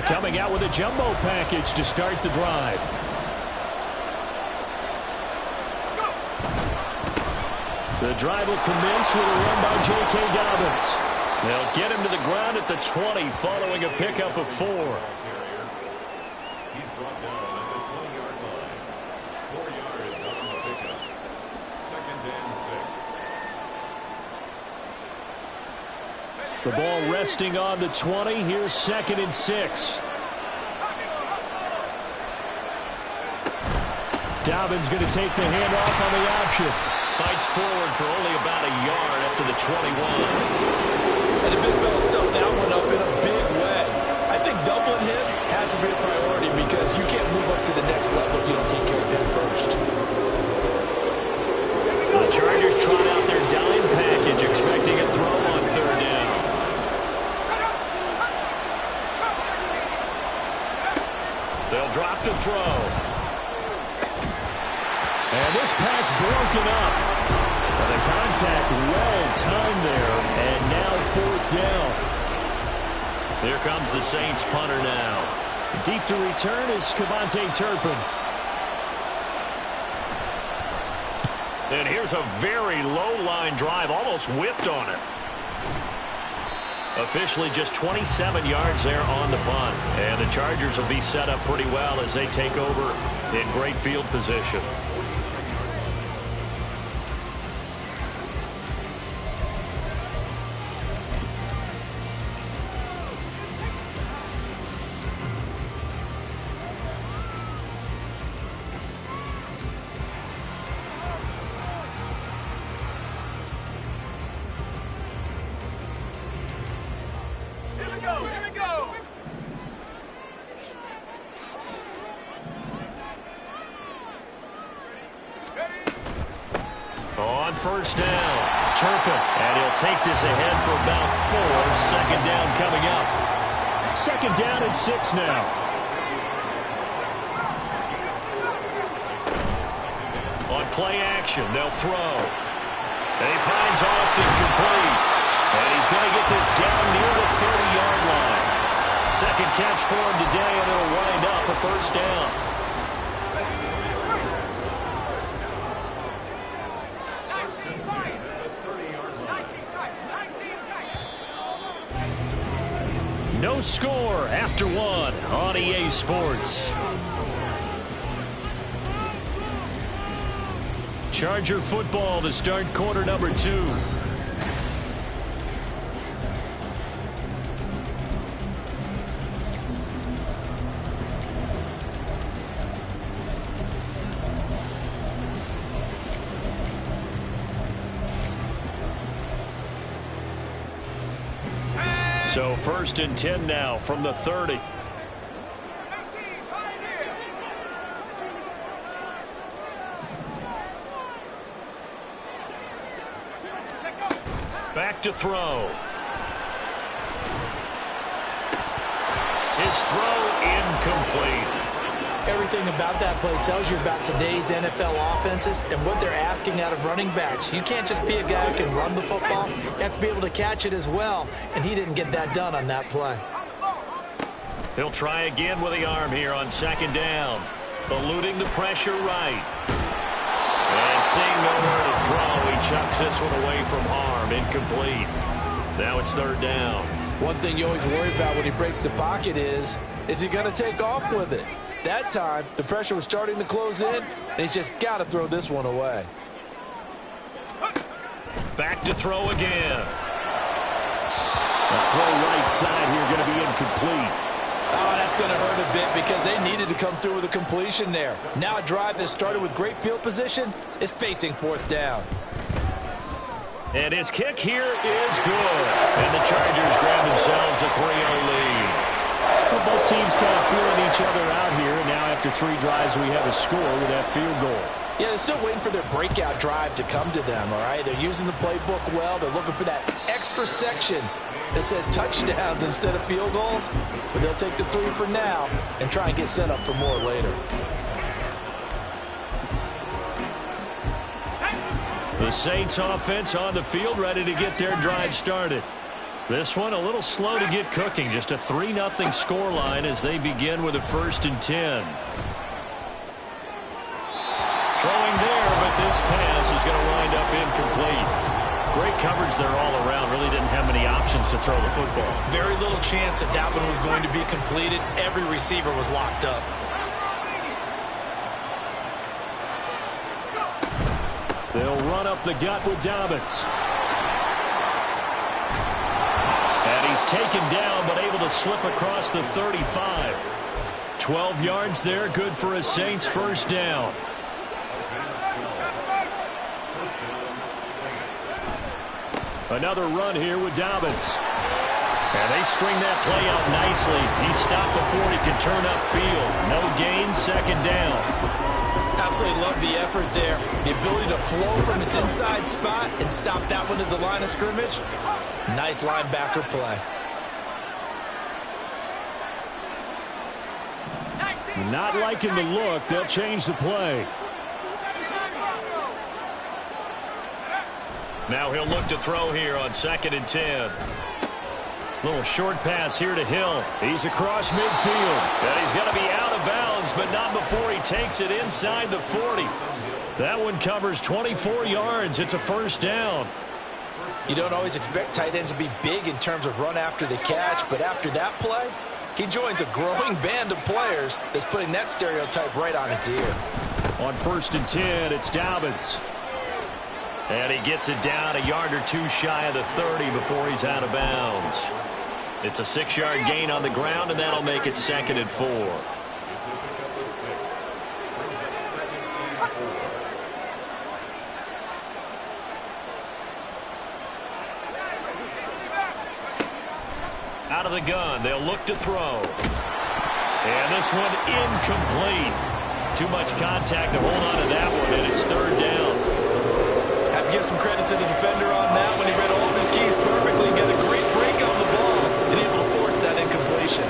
Coming out with a jumbo package to start the drive. The drive will commence with a run by J.K. Dobbins. They'll get him to the ground at the 20 following a pickup of 4. He's brought down at the 20-yard line. 4 yards on the pickup. 2nd and 6. The ball resting on the 20. Here's 2nd and 6. Dobbins going to take the handoff on the option. Fights forward for only about a yard up to the 21. And the big fella stuffed that one up in a big way. I think doubling him has to be a priority because you can't move up to the next level if you don't take care of him first. The Chargers trot out their dime package, expecting a throw on 3rd down. They'll drop to throw. And this pass broken up. The contact well timed there, and now 4th down. Here comes the Saints punter now. Deep to return is Cavante Turpin. And here's a very low-line drive, almost whiffed on it. Officially just 27 yards there on the punt. And the Chargers will be set up pretty well as they take over in great field position. On 1st down, Turpin, and he'll take this ahead for about 4. 2nd down coming up. 2nd down and 6 now. On play action, they'll throw. And he finds Austin complete. And he's going to get this down near the 30-yard line. 2nd catch for him today, and it'll wind up a 1st down. No score after 1 on EA Sports. Charger football to start quarter number 2. So 1st and 10 now from the 30. Back to throw. His throw incomplete. Everything about that play tells you about today's NFL offenses and what they're asking out of running backs. You can't just be a guy who can run the football. You have to be able to catch it as well, and he didn't get that done on that play. He'll try again with the arm here on 2nd down. Eluding the pressure right. And seeing nowhere to throw, he chucks this one away from harm. Incomplete. Now it's 3rd down. One thing you always worry about when he breaks the pocket is he going to take off with it? That time, the pressure was starting to close in, and he's just got to throw this one away. Back to throw again. The throw right side here going to be incomplete. Oh, that's going to hurt a bit because they needed to come through with a completion there. Now a drive that started with great field position is facing 4th down. And his kick here is good. And the Chargers grab themselves a 3-0 lead. Well, both teams kind of feeling each other out here. And now after 3 drives, we have a score with that field goal. Yeah, they're still waiting for their breakout drive to come to them, all right? They're using the playbook well. They're looking for that extra section that says touchdowns instead of field goals. But they'll take the 3 for now and try and get set up for more later. The Saints offense on the field ready to get their drive started. This one a little slow to get cooking. Just a 3-0 scoreline as they begin with a 1st and 10. Throwing there, but this pass is going to wind up incomplete. Great coverage there all around. Really didn't have many options to throw the football. Very little chance that that one was going to be completed. Every receiver was locked up. They'll run up the gut with Dobbins. And he's taken down, but able to slip across the 35. 12 yards there, good for a Saints 1st down. Another run here with Dobbins. And they string that play out nicely. He stopped before he could turn upfield. No gain, 2nd down. Absolutely love the effort there. The ability to flow from his inside spot and stop that one at the line of scrimmage. Nice linebacker play. Not liking the look. They'll change the play. Now he'll look to throw here on 2nd and 10. Little short pass here to Hill. He's across midfield. And he's going to be out of bounds, but not before he takes it inside the 40. That one covers 24 yards. It's a 1st down. You don't always expect tight ends to be big in terms of run after the catch, but after that play, he joins a growing band of players that's putting that stereotype right on its ear. On 1st and 10, it's Dobbins. And he gets it down a yard or two shy of the 30 before he's out of bounds. It's a 6-yard gain on the ground, and that'll make it 2nd and 4. Out of the gun, they'll look to throw. And this one incomplete. Too much contact to hold on to that one, and it's 3rd down. Give some credit to the defender on that when he read all of his keys perfectly and got a great break on the ball and able to force that incompletion.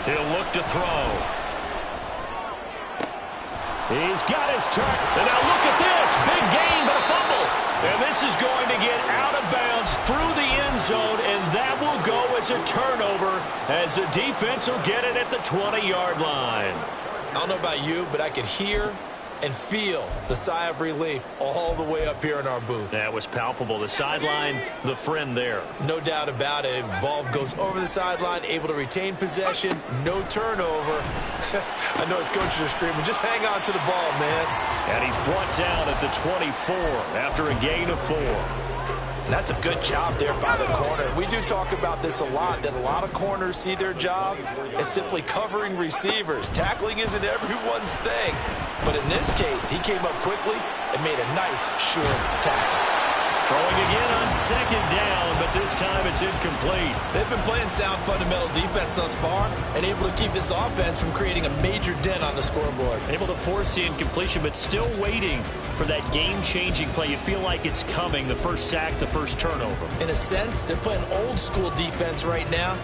He'll look to throw. He's got his turn. And now look at this. Big gain, but a fumble. And this is going to get out of bounds through the end zone, and that will go as a turnover as the defense will get it at the 20-yard line. I don't know about you, but I could hear and feel the sigh of relief all the way up here in our booth. That was palpable. The sideline, the friend there. No doubt about it. Ball goes over the sideline, able to retain possession, no turnover. I know his coaches are screaming, just hang on to the ball, man. And he's brought down at the 24 after a gain of 4. And that's a good job there by the corner. We do talk about this a lot, that a lot of corners see their job as simply covering receivers. Tackling isn't everyone's thing. But in this case, he came up quickly and made a nice, short tackle. Throwing again on 2nd down, but this time it's incomplete. They've been playing sound fundamental defense thus far and able to keep this offense from creating a major dent on the scoreboard. Able to force the incompletion, but still waiting for that game-changing play. You feel like it's coming, the first sack, the first turnover. In a sense, they're playing old-school defense right now.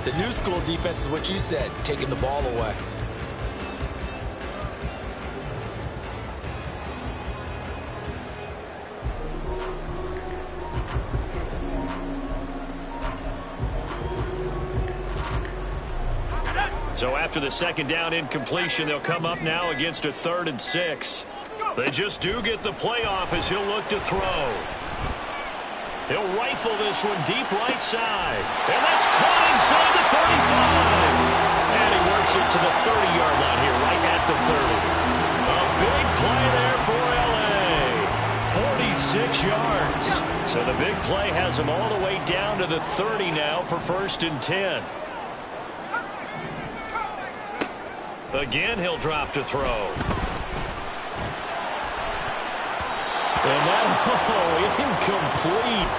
The new-school defense is what you said, taking the ball away. So after the 2nd down incompletion, they'll come up now against a 3rd and 6. They just do get the playoff as he'll look to throw. He'll rifle this one deep right side. And that's caught inside the 35. And he works it to the 30-yard line here, right at the 30. A big play there for L.A. 46 yards. So the big play has him all the way down to the 30 now for 1st and 10. Again, he'll drop to throw. And that, incomplete.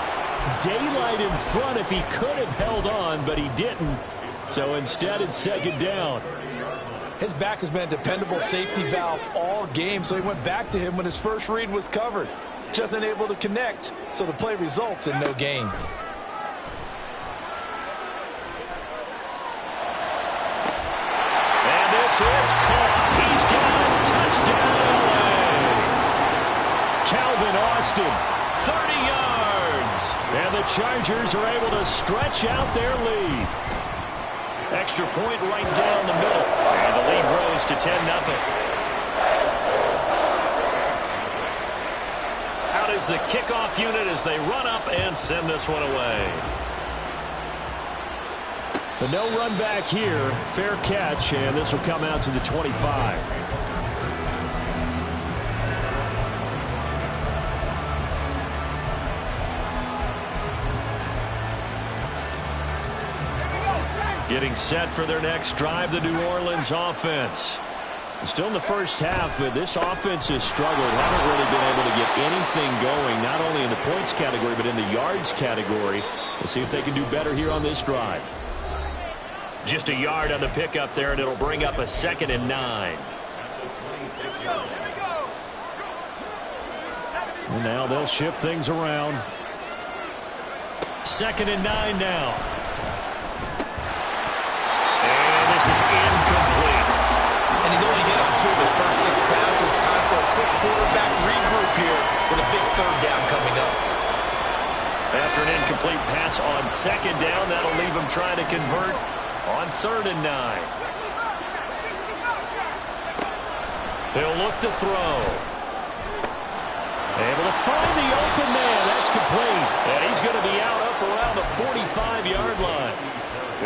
Daylight in front if he could have held on, but he didn't. So instead, it's 2nd down. His back has been a dependable safety valve all game, so he went back to him when his first read was covered. just unable to connect, so the play results in no gain. And this is caught. He's got a touchdown. Calvin Austin, 30 yards. And the Chargers are able to stretch out their lead. Extra point right down the middle. And the lead grows to 10-0. Out is the kickoff unit as they run up and send this one away. But no run back here. Fair catch, and this will come out to the 25. Getting set for their next drive, the New Orleans offense. Still in the first half, but this offense has struggled. Haven't really been able to get anything going, not only in the points category, but in the yards category. We'll see if they can do better here on this drive. Just a yard on the pickup there, and it'll bring up a 2nd and 9. And now they'll shift things around. 2nd and 9 now. And this is incomplete. And he's only hit on 2 of his first 6 passes. Time for a quick quarterback regroup here with a big 3rd down coming up. After an incomplete pass on 2nd down, that'll leave him trying to convert on 3rd and 9. He'll look to throw. Able to find the open man. That's complete. And he's going to be out up around the 45-yard line.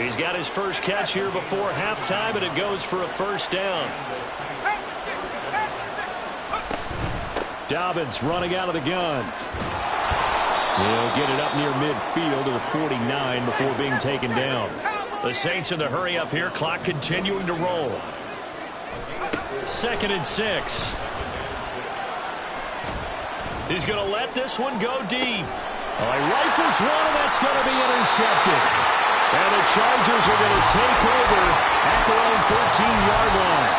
He's got his first catch here before halftime, and it goes for a 1st down. Dobbins running out of the gun. He'll get it up near midfield to the 49 before being taken down. The Saints in the hurry up here, clock continuing to roll. 2nd and 6. He's going to let this one go deep. Oh, he rifles one, and that's going to be intercepted. And the Chargers are going to take over at their own 13-yard line.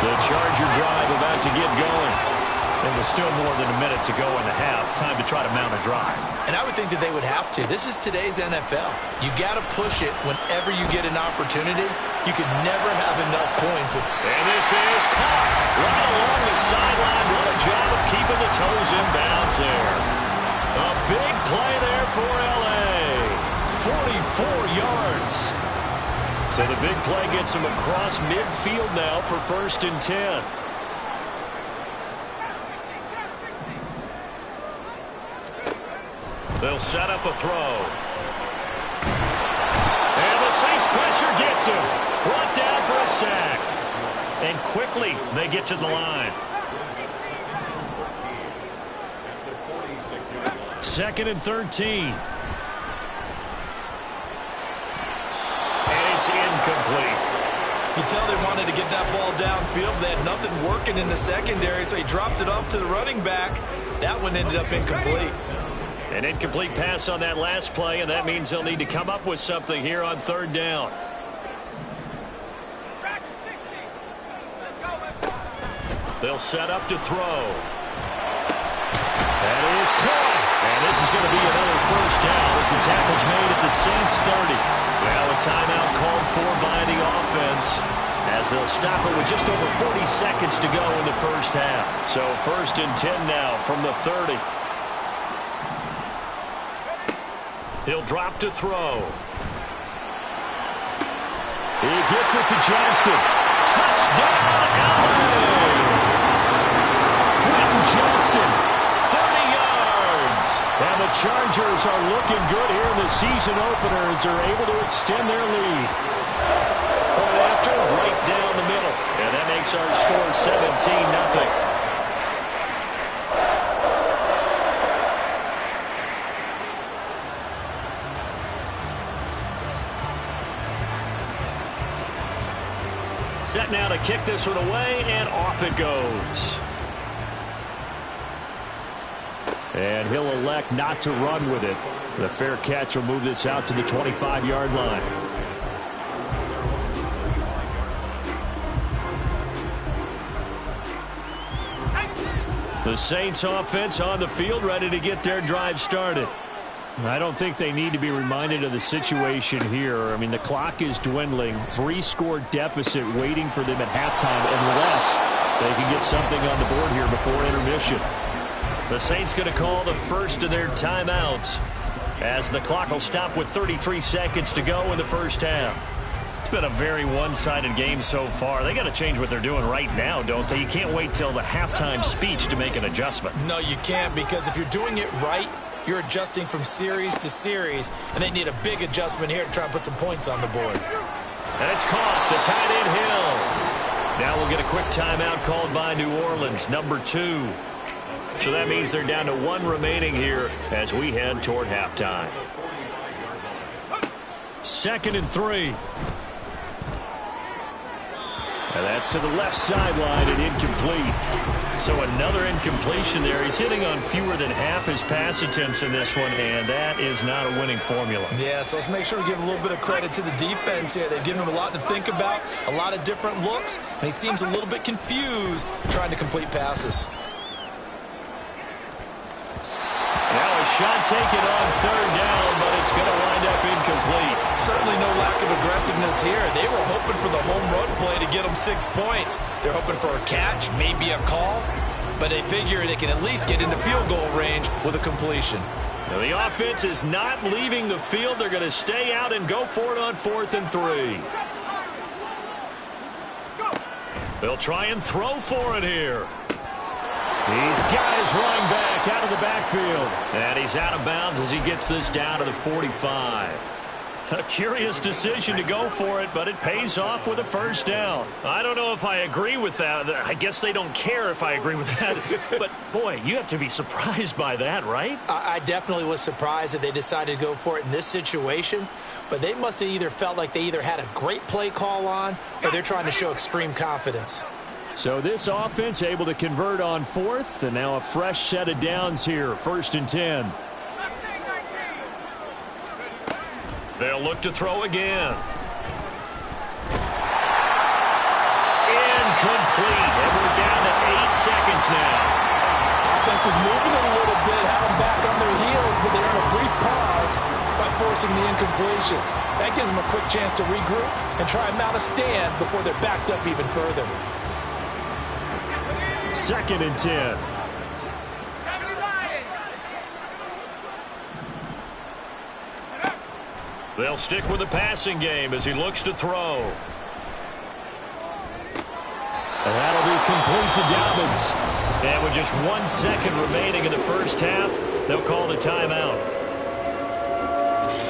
The Charger drive about to get going. And with still more than a minute to go in the half, time to try to mount a drive. And I would think that they would have to. This is today's NFL. You got to push it whenever you get an opportunity. You can never have enough points. And this is caught right along the sideline. What a job of keeping the toes in bounds there. A big play there for L.A. 44 yards. So the big play gets him across midfield now for 1st and 10. They'll set up a throw. And the Saints pressure gets him. Brought down for a sack. And quickly they get to the line. 2nd and 13. And it's incomplete. You tell they wanted to get that ball downfield. They had nothing working in the secondary, so he dropped it off to the running back. That one ended up incomplete. An incomplete pass on that last play, and that means they'll need to come up with something here on 3rd down. They'll set up to throw. That is caught. And this is going to be another 1st down as the tackle's made at the Saints 30. Well, a timeout called for by the offense as they'll stop it with just over 40 seconds to go in the first half. So 1st and 10 now from the 30. He'll drop to throw. He gets it to Johnston. Touchdown, LA! Quentin Johnston, 30 yards. And the Chargers are looking good here in the season opener as they're able to extend their lead. Point after, right down the middle. And that makes our score 17-0. Set now to kick this one away, and off it goes. And he'll elect not to run with it. The fair catch will move this out to the 25-yard line. The Saints offense on the field, ready to get their drive started. I don't think they need to be reminded of the situation here. I mean, the clock is dwindling. 3-score deficit waiting for them at halftime unless they can get something on the board here before intermission. The Saints going to call the first of their timeouts as the clock will stop with 33 seconds to go in the first half. It's been a very one-sided game so far. They got to change what they're doing right now, don't they? You can't wait till the halftime speech to make an adjustment. No, you can't, because if you're doing it right, you're adjusting from series to series, and they need a big adjustment here to try and put some points on the board. And it's caught. The tight end Hill. Now we'll get a quick timeout called by New Orleans, number 2. So that means they're down to 1 remaining here as we head toward halftime. 2nd and 3. And that's to the left sideline and incomplete. So another incompletion there. He's hitting on fewer than half his pass attempts in this one, and that is not a winning formula. Yeah, so let's make sure we give a little bit of credit to the defense here. They've given him a lot to think about, a lot of different looks, and he seems a little bit confused trying to complete passes. Now a shot taken on 3rd down, but it's going to wind up incomplete. Certainly no lack of aggressiveness here. They were hoping for the home run play to get them 6 points. They're hoping for a catch, maybe a call, but they figure they can at least get into field goal range with a completion. Now the offense is not leaving the field. They're going to stay out and go for it on 4th and 3. They'll try and throw for it here. He's got his running back out of the backfield. And he's out of bounds as he gets this down to the 45. A curious decision to go for it, but it pays off with a 1st down. I don't know if I agree with that. I guess they don't care if I agree with that. But, boy, you have to be surprised by that, right? I definitely was surprised that they decided to go for it in this situation. But they must have either felt like they either had a great play call on or they're trying to show extreme confidence. So this offense able to convert on 4th, and now a fresh set of downs here, 1st and 10. They'll look to throw again. Incomplete, and we're down to 8 seconds now. Offense was moving a little bit, had them back on their heels, but they're in a brief pause by forcing the incompletion. That gives them a quick chance to regroup and try and mount a stand before they're backed up even further. 2nd and 10. They'll stick with the passing game as he looks to throw. And that'll be complete to Dobbins. And with just 1 second remaining in the first half, they'll call the timeout.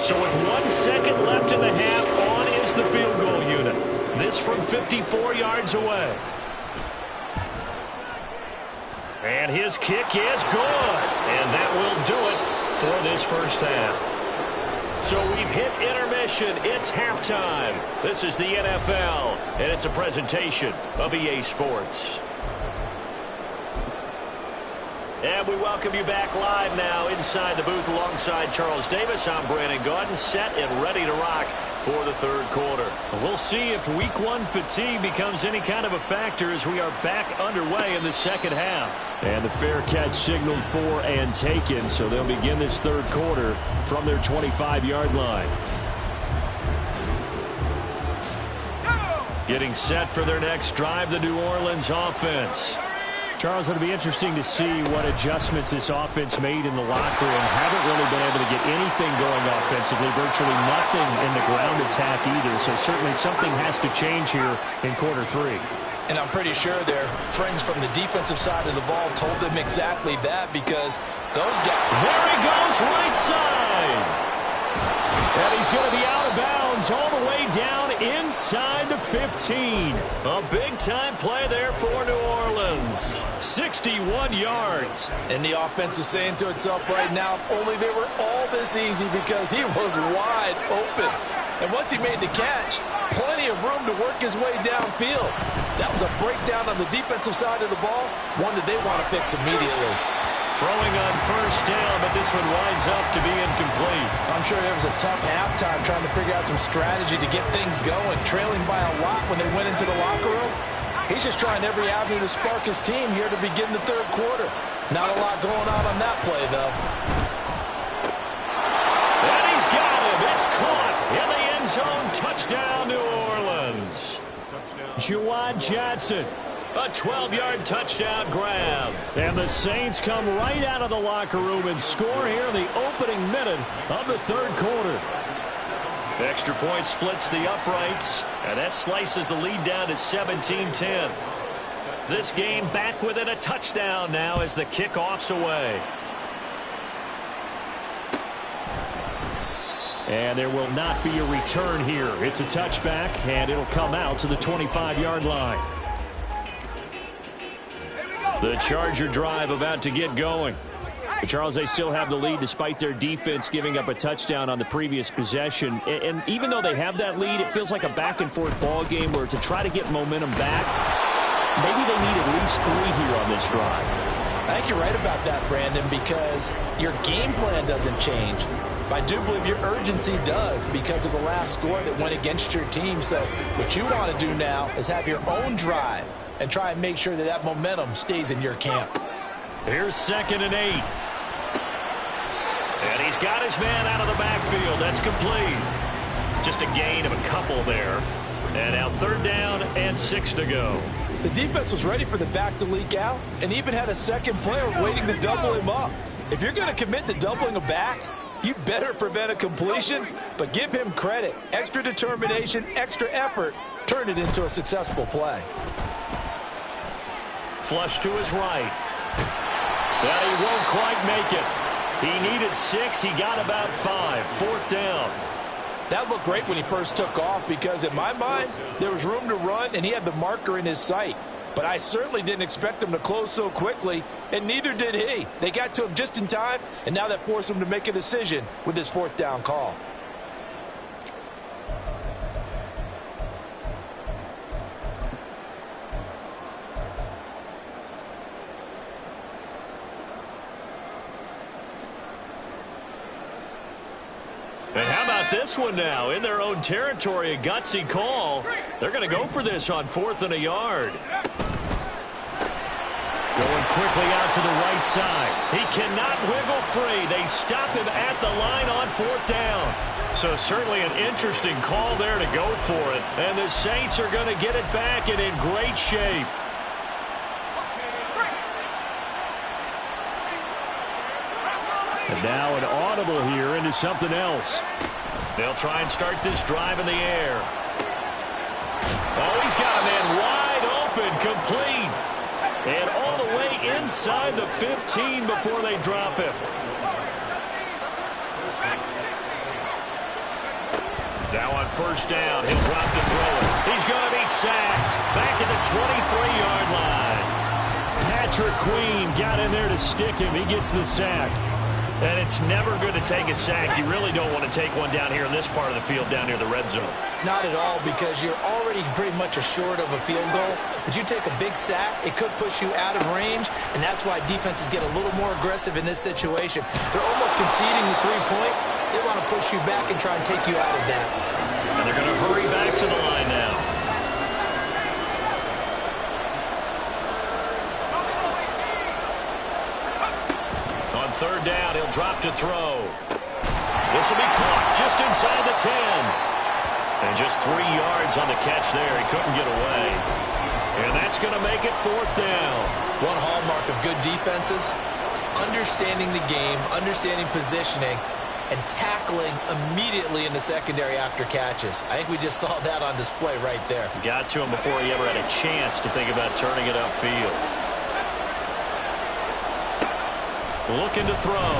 So with 1 second left in the half, on is the field goal unit. This from 54 yards away. And his kick is good. And that will do it for this first half. So we've hit intermission. It's halftime. This is the NFL, and it's a presentation of EA Sports. And we welcome you back live now inside the booth alongside Charles Davis. I'm Brandon Gaudin, set and ready to rock for the 3rd quarter. We'll see if week 1 fatigue becomes any kind of a factor as we are back underway in the 2nd half. And the fair catch signaled for and taken, so they'll begin this 3rd quarter from their 25-yard line. Getting set for their next drive, the New Orleans offense. Charles, it'll be interesting to see what adjustments this offense made in the locker room. Haven't really been able to get anything going offensively, virtually nothing in the ground attack either. So certainly something has to change here in quarter 3. And I'm pretty sure their friends from the defensive side of the ball told them exactly that, because those guys... There he goes, right side. And he's going to be out of bounds all the way down inside the 15. A big-time play there for New Orleans. 61 yards. And the offense is saying to itself right now, if only they were all this easy, because he was wide open. And once he made the catch, plenty of room to work his way downfield. That was a breakdown on the defensive side of the ball, one that they want to fix immediately. Throwing on 1st down, but this one winds up to be incomplete. I'm sure it was a tough halftime trying to figure out some strategy to get things going, trailing by a lot when they went into the locker room. He's just trying every avenue to spark his team here to begin the third quarter. Not a lot going on that play, though. And he's got him. It's caught in the end zone. Touchdown, New Orleans. Juwan Johnson. A 12-yard touchdown grab. And the Saints come right out of the locker room and score here in the opening minute of the third quarter. Extra point splits the uprights, and that slices the lead down to 17-10. This game back within a touchdown now as the kickoff's away. And there will not be a return here. It's a touchback, and it'll come out to the 25-yard line. The Charger drive about to get going. But Charles, they still have the lead despite their defense giving up a touchdown on the previous possession. And even though they have that lead, it feels like a back-and-forth ball game where to try to get momentum back, maybe they need at least 3 here on this drive. I think you're right about that, Brandon, because your game plan doesn't change. I do believe your urgency does because of the last score that went against your team. So what you want to do now is have your own drive and try and make sure that that momentum stays in your camp. Here's 2nd and 8. And he's got his man out of the backfield. That's complete. Just a gain of a couple there. And now 3rd down and 6 to go. The defense was ready for the back to leak out and even had a second player waiting to double him up. If you're going to commit to doubling a back, you better prevent a completion, but give him credit. Extra determination, extra effort, turn it into a successful play. Flush to his right. Well, he won't quite make it. He needed 6. He got about 5. 4th down. That looked great when he first took off because, in my mind, there was room to run, and he had the marker in his sight. But I certainly didn't expect him to close so quickly, and neither did he. They got to him just in time, and now that forced him to make a decision with his 4th down call. And how about this one now? In their own territory, a gutsy call. They're going to go for this on 4th and a yard. Going quickly out to the right side. He cannot wiggle free. They stop him at the line on 4th down. So certainly an interesting call there to go for it. And the Saints are going to get it back and in great shape. And now an audible here into something else. They'll try and start this drive in the air. Oh, he's got a man wide open, complete. And all the way inside the 15 before they drop him. Now on 1st down, he'll drop to throw it. He's going to be sacked back at the 23-yard line. Patrick Queen got in there to stick him. He gets the sack. And it's never good to take a sack. You really don't want to take one down here in this part of the field down near the red zone. Not at all, because you're already pretty much assured of a field goal. But you take a big sack, it could push you out of range, and that's why defenses get a little more aggressive in this situation. They're almost conceding the 3 points. They want to push you back and try and take you out of that. And they're going to hurry back to the line now. On 3rd down, he'll drop to throw. This will be caught just inside the 10. And just 3 yards on the catch there. He couldn't get away. And that's going to make it 4th down. One hallmark of good defenses is understanding the game, understanding positioning, and tackling immediately in the secondary after catches. I think we just saw that on display right there. Got to him before he ever had a chance to think about turning it upfield. Looking to throw.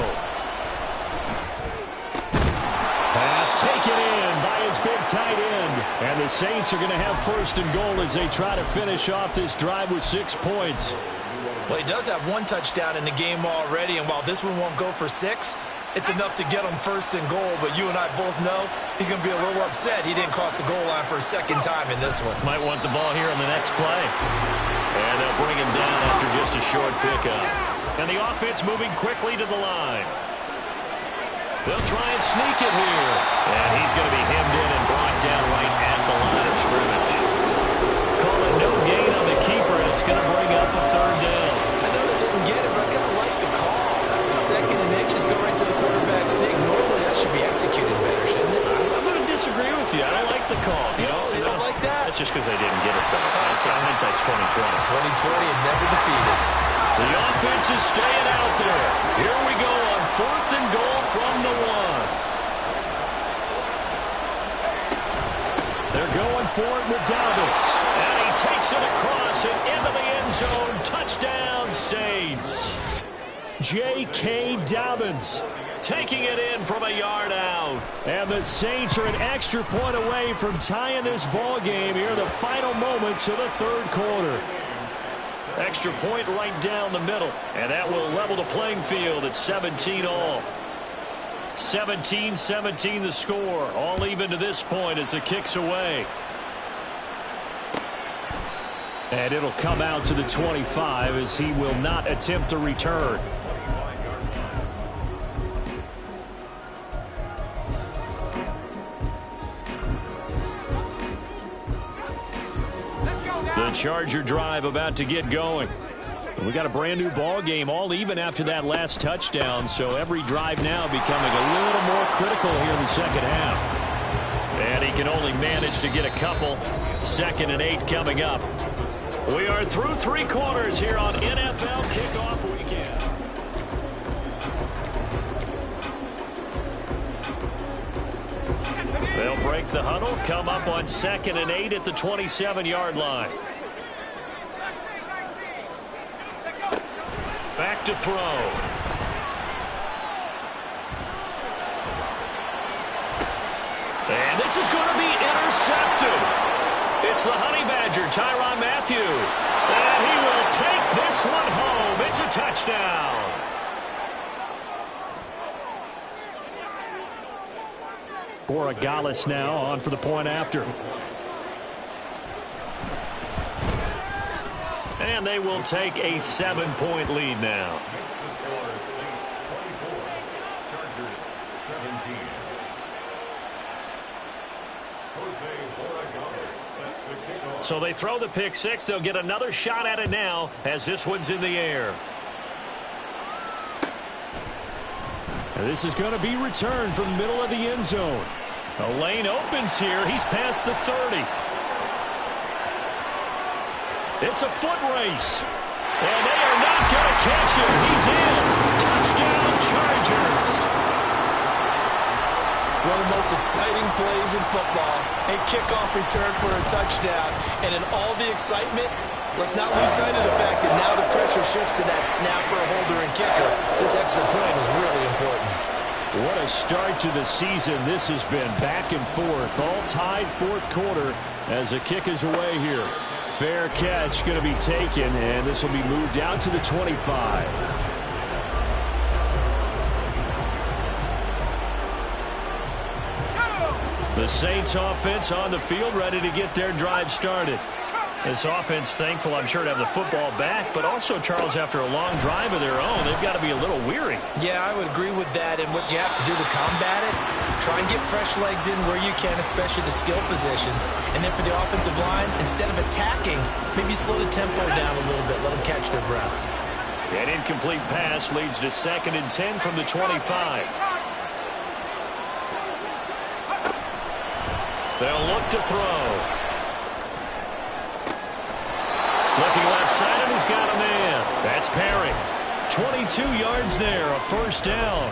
Pass taken in by his big tight end. And the Saints are going to have 1st and goal as they try to finish off this drive with 6 points. Well, he does have 1 touchdown in the game already, and while this one won't go for 6, it's enough to get him 1st and goal. But you and I both know he's going to be a little upset he didn't cross the goal line for a 2nd time in this one. Might want the ball here in the next play. And they'll bring him down after just a short pickup. And the offense moving quickly to the line. They'll try and sneak it here. And he's going to be hemmed in and brought down right at the line of scrimmage. Calling no gain on the kick. that's just because they didn't get it, though. Hindsight's 2020. 2020 and never defeated. The offense is staying out there. Here we go on 4th and goal from the 1. They're going for it with Dobbins. And he takes it across and into the end zone. Touchdown, Saints. J.K. Dobbins taking it in from a yard out. And the Saints are an extra point away from tying this ball game here in the final moments of the 3rd quarter. Extra point right down the middle. And that will level the playing field at 17 all. 17-17 the score. All even to this point as the kick's away. And it'll come out to the 25 as he will not attempt to return. The Charger drive about to get going. We got a brand new ball game, all even after that last touchdown, so every drive now becoming a little more critical here in the second half. And he can only manage to get a couple. 2nd and 8 coming up. We are through 3 quarters here on NFL Kickoff Weekend. They'll break the huddle, come up on 2nd and 8 at the 27-yard line. Back to throw. And this is going to be intercepted. It's the Honey Badger, Tyrann Mathieu. And he will take this one home. It's a touchdown. Borregales now on for the point after. And they will take a 7-point lead now. Makes the score Saints 24, Chargers 17. Jose Borregales set to kick off. So they throw the pick 6. They'll get another shot at it now as this one's in the air. And this is going to be returned from the middle of the end zone. A lane opens here. He's past the 30. It's a foot race. And they are not going to catch him. He's in. Touchdown, Chargers. One of the most exciting plays in football. A kickoff return for a touchdown. And in all the excitement, let's not lose sight of the fact that now the pressure shifts to that snapper, holder, and kicker. This extra point is really important. What a start to the season. This has been back and forth. All tied 4th quarter as the kick is away here. Fair catch going to be taken, and this will be moved out to the 25. The Saints offense on the field ready to get their drive started. This offense thankful, I'm sure, to have the football back, but also, Charles, after a long drive of their own, they've got to be a little weary. Yeah, I would agree with that, and what you have to do to combat it, try and get fresh legs in where you can, especially the skill positions. And then for the offensive line, instead of attacking, maybe slow the tempo down a little bit, let them catch their breath. An incomplete pass leads to 2nd and 10 from the 25. They'll look to throw. Looking left side, and he's got a man. That's Perry. 22 yards there, a first down.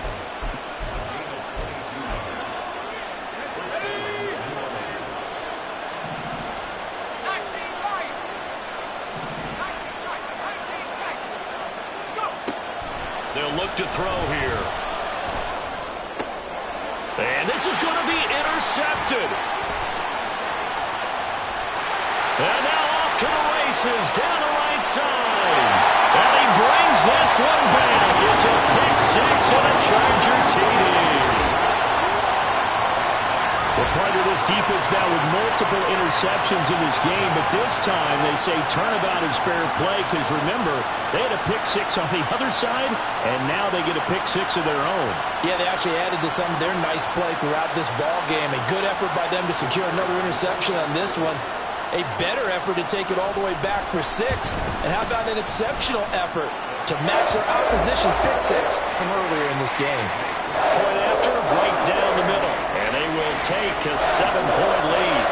They'll look to throw here. And this is going to be intercepted. And now off to the races down the right side. And he brings this one back. It's a pick 6 and a Charger TD. Well, part of this defense now with multiple interceptions in this game, but this time they say turnabout is fair play because, remember, they had a pick 6 on the other side, and now they get a pick 6 of their own. Yeah, they actually added to some of their nice play throughout this ball game. A good effort by them to secure another interception on this one. A better effort to take it all the way back for 6. And how about an exceptional effort to match their opposition's pick 6 from earlier in this game. Point after, right down the middle. And they will take a 7-point lead.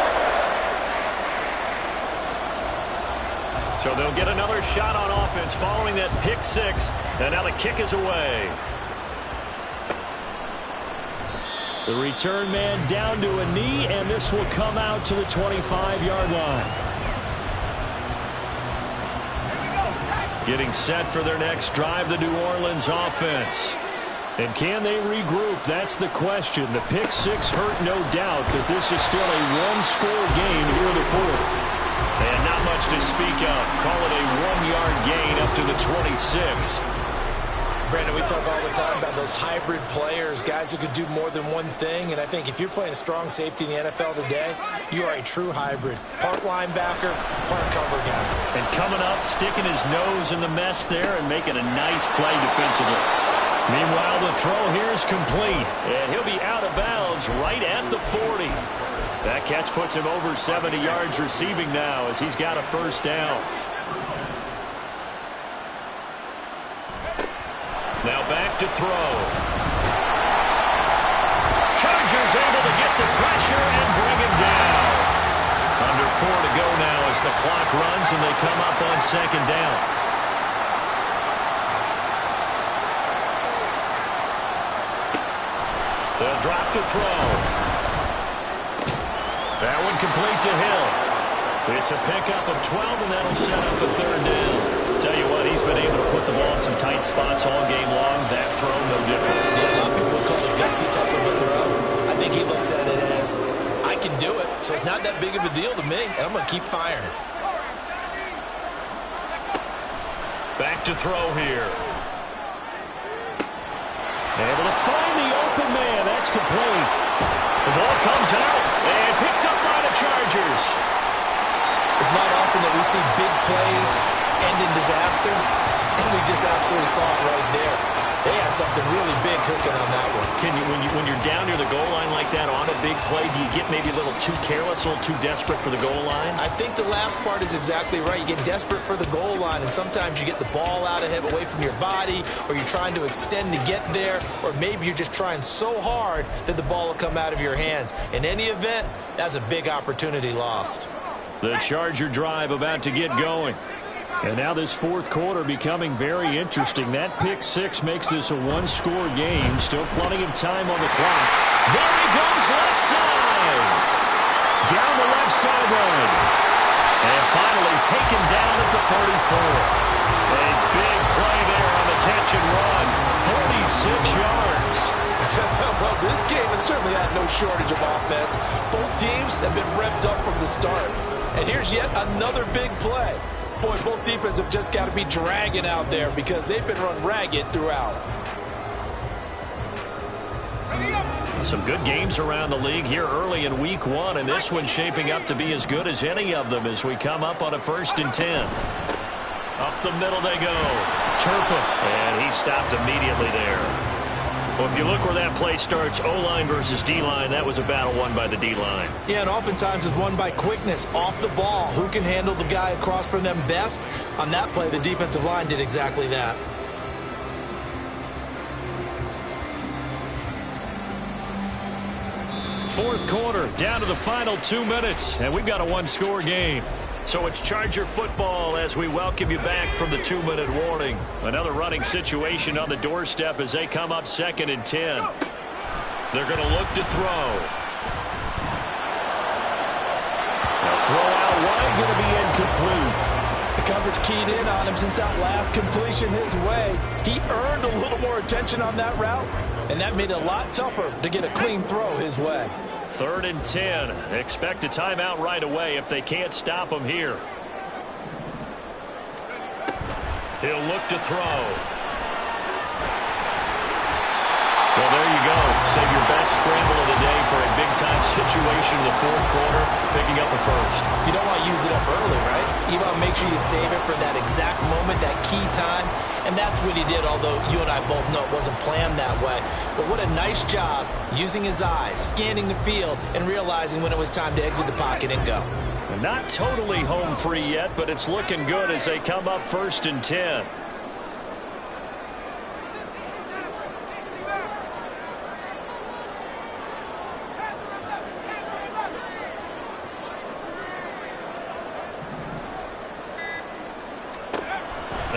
So they'll get another shot on offense following that pick six. And now the kick is away. The return man down to a knee, and this will come out to the 25-yard line. Getting set for their next drive, the New Orleans offense. And can they regroup? That's the question. The pick six hurt, no doubt, but this is still a one-score game here in the fourth. And not much to speak of. Call it a one-yard gain up to the 26. Brandon, we talk all the time about those hybrid players, guys who could do more than one thing. And I think if you're playing strong safety in the NFL today, you are a true hybrid. Part linebacker, part cover guy. And coming up, sticking his nose in the mess there and making a nice play defensively. Meanwhile, the throw here is complete. And he'll be out of bounds right at the 40. That catch puts him over 70 yards receiving now as he's got a first down. Now back to throw. Chargers able to get the pressure and bring him down. Under 4 to go now as the clock runs and they come up on second down. They'll drop to throw. That one complete to Hill. It's a pickup of 12, and that'll set up a third down. Tell you what, he's been able to put the ball in some tight spots all game long. That throw, no different. Yeah, a lot of people would call it gutsy type of a throw. I think he looks at it as, I can do it, so it's not that big of a deal to me, and I'm going to keep firing. Back to throw here. Able to find the open man. That's complete. The ball comes out and picked up by the Chargers. It's not often that we see big plays end in disaster, and we just absolutely saw it right there. They had something really big cooking on that one. Can you, when you're down near the goal line like that on a big play, do you get maybe a little too careless, a little too desperate for the goal line? I think the last part is exactly right. You get desperate for the goal line, and sometimes you get the ball out of him, away from your body, or you're trying to extend to get there, or maybe you're just trying so hard that the ball will come out of your hands. In any event, that's a big opportunity lost. The Charger drive about to get going. And now this fourth quarter becoming very interesting. That pick six makes this a one-score game. Still plenty of time on the clock. There he goes left side. Down the left sideline. And finally taken down at the 34. A big play there on the catch and run. 46 yards. Well, this game has certainly had no shortage of offense. Both teams have been revved up from the start. And here's yet another big play. Boy, both defenses have just got to be dragging out there because they've been run ragged throughout. Some good games around the league here early in week one, and this one's shaping up to be as good as any of them as we come up on a 1st and 10. Up the middle they go. Turpin, and he stopped immediately there. Well, if you look where that play starts, O-line versus D-line, that was a battle won by the D-line. Yeah, and oftentimes it's won by quickness off the ball. Who can handle the guy across from them best? On that play, the defensive line did exactly that. Fourth quarter, down to the final 2 minutes, and we've got a one-score game. So it's Charger football as we welcome you back from the 2-minute warning. Another running situation on the doorstep as they come up 2nd and 10. They're going to look to throw. Now throw out wide, going to be incomplete. The coverage keyed in on him since that last completion his way. He earned a little more attention on that route, and that made it a lot tougher to get a clean throw his way. 3rd and 10. Expect a timeout right away if they can't stop him here. He'll look to throw. Well, there you go. Save your best scramble of the day for a big-time situation in the fourth quarter, picking up the first. You don't want to use it up early, right? You want to make sure you save it for that exact moment, that key time. And that's what he did, although you and I both know it wasn't planned that way. But what a nice job using his eyes, scanning the field, and realizing when it was time to exit the pocket and go. Not totally home free yet, but it's looking good as they come up 1st and 10.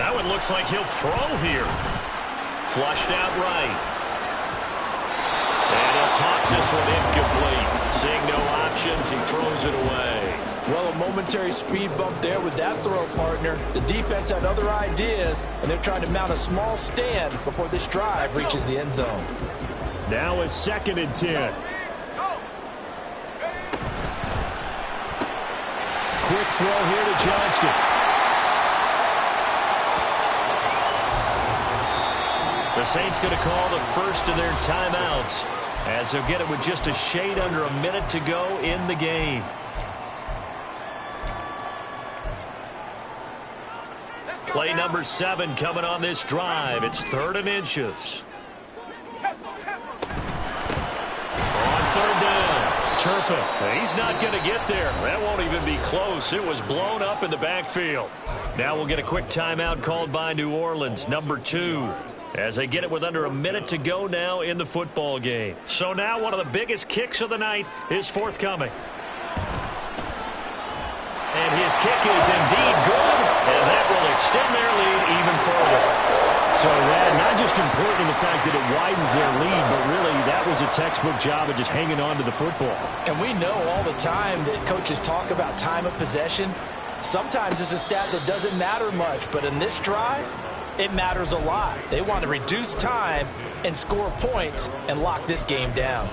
That one looks like he'll throw here. Flushed out right. And he'll toss this one incomplete. Seeing no options, he throws it away. Well, a momentary speed bump there with that throw, partner. The defense had other ideas, and they're trying to mount a small stand before this drive reaches the end zone. Now a 2nd and 10. Quick throw here to Johnston. The Saints going to call the first of their timeouts, as they'll get it with just a shade under a minute to go in the game. Play number 7 coming on this drive. It's 3rd and inches. On 3rd down, Turpin. He's not going to get there. That won't even be close. It was blown up in the backfield. Now we'll get a quick timeout called by New Orleans, number 2. As they get it with under a minute to go now in the football game. So now one of the biggest kicks of the night is forthcoming. And his kick is indeed good, and that will extend their lead even further. So that not just important in the fact that it widens their lead, but really that was a textbook job of just hanging on to the football. And we know all the time that coaches talk about time of possession. Sometimes it's a stat that doesn't matter much, but in this drive, it matters a lot. They want to reduce time and score points and lock this game down.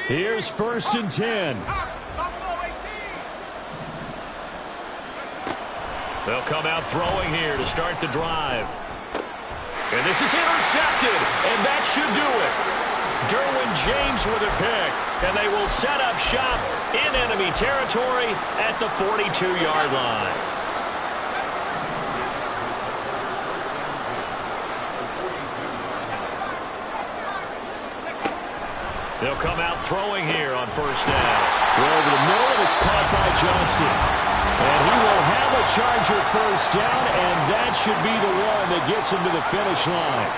Here's 1st and 10. They'll come out throwing here to start the drive. And this is intercepted, and that should do it. Derwin James with a pick, and they will set up shop in enemy territory at the 42-yard line. They'll come out throwing here on 1st down. Throw over the middle, and it's caught by Johnston. And he will have a Charger 1st down, and that should be the one that gets him to the finish line.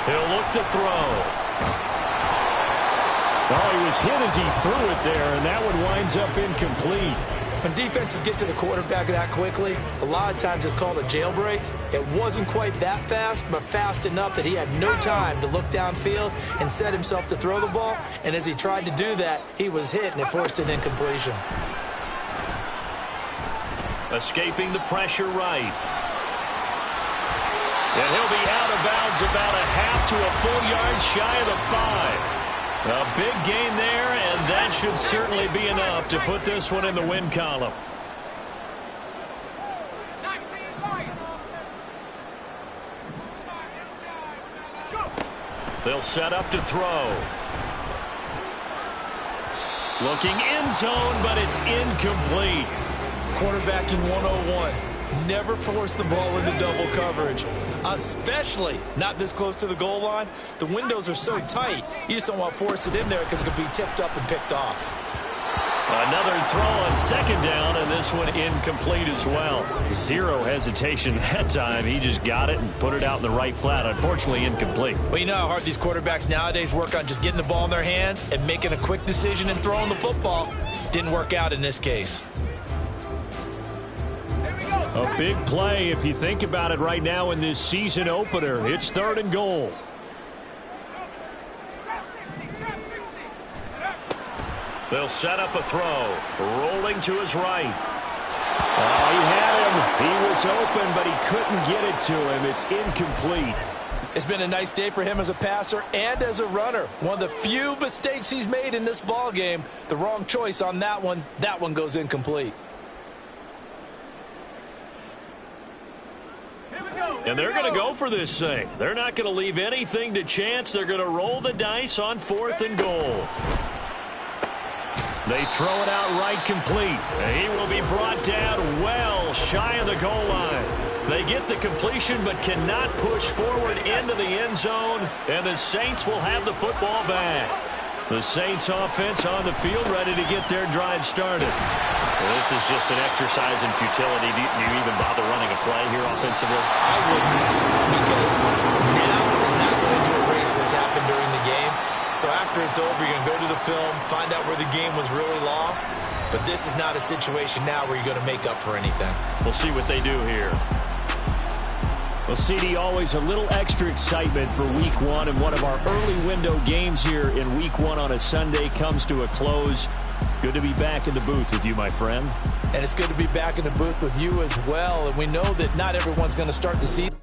He'll look to throw. Oh, he was hit as he threw it there, and that one winds up incomplete. When defenses get to the quarterback that quickly, a lot of times it's called a jailbreak. It wasn't quite that fast, but fast enough that he had no time to look downfield and set himself to throw the ball. And as he tried to do that, he was hit, and it forced an incompletion. Escaping the pressure right. And he'll be out of bounds about a half to a full yard shy of the 5. A big gain there, and that should certainly be enough to put this one in the win column. They'll set up to throw. Looking end zone, but it's incomplete. Quarterbacking 101. Never force the ball into double coverage, especially not this close to the goal line. The windows are so tight, you just don't want to force it in there because it could be tipped up and picked off. Another throw on 2nd down, and this one incomplete as well. Zero hesitation that time. He just got it and put it out in the right flat. Unfortunately, incomplete. Well, you know how hard these quarterbacks nowadays work on just getting the ball in their hands and making a quick decision and throwing the football. Didn't work out in this case. A big play if you think about it right now in this season opener. It's 3rd and goal. They'll set up a throw. Rolling to his right. Oh, he had him. He was open, but he couldn't get it to him. It's incomplete. It's been a nice day for him as a passer and as a runner. One of the few mistakes he's made in this ball game. The wrong choice on that one. That one goes incomplete. And they're going to go for this thing. They're not going to leave anything to chance. They're going to roll the dice on 4th and goal. They throw it out right complete. He will be brought down well shy of the goal line. They get the completion but cannot push forward into the end zone, and the Saints will have the football back. The Saints offense on the field ready to get their drive started. Well, this is just an exercise in futility. Do you even bother running a play here offensively? I wouldn't, because now is not going to erase what's happened during the game. So after after it's over, you're going to go to the film, find out where the game was really lost. But this is not a situation now where you're going to make up for anything. We'll see what they do here. Well, CD, always a little extra excitement for Week 1, and one of our early window games here in Week 1 on a Sunday comes to a close. Good to be back in the booth with you, my friend. And it's good to be back in the booth with you as well. And we know that not everyone's going to start the season.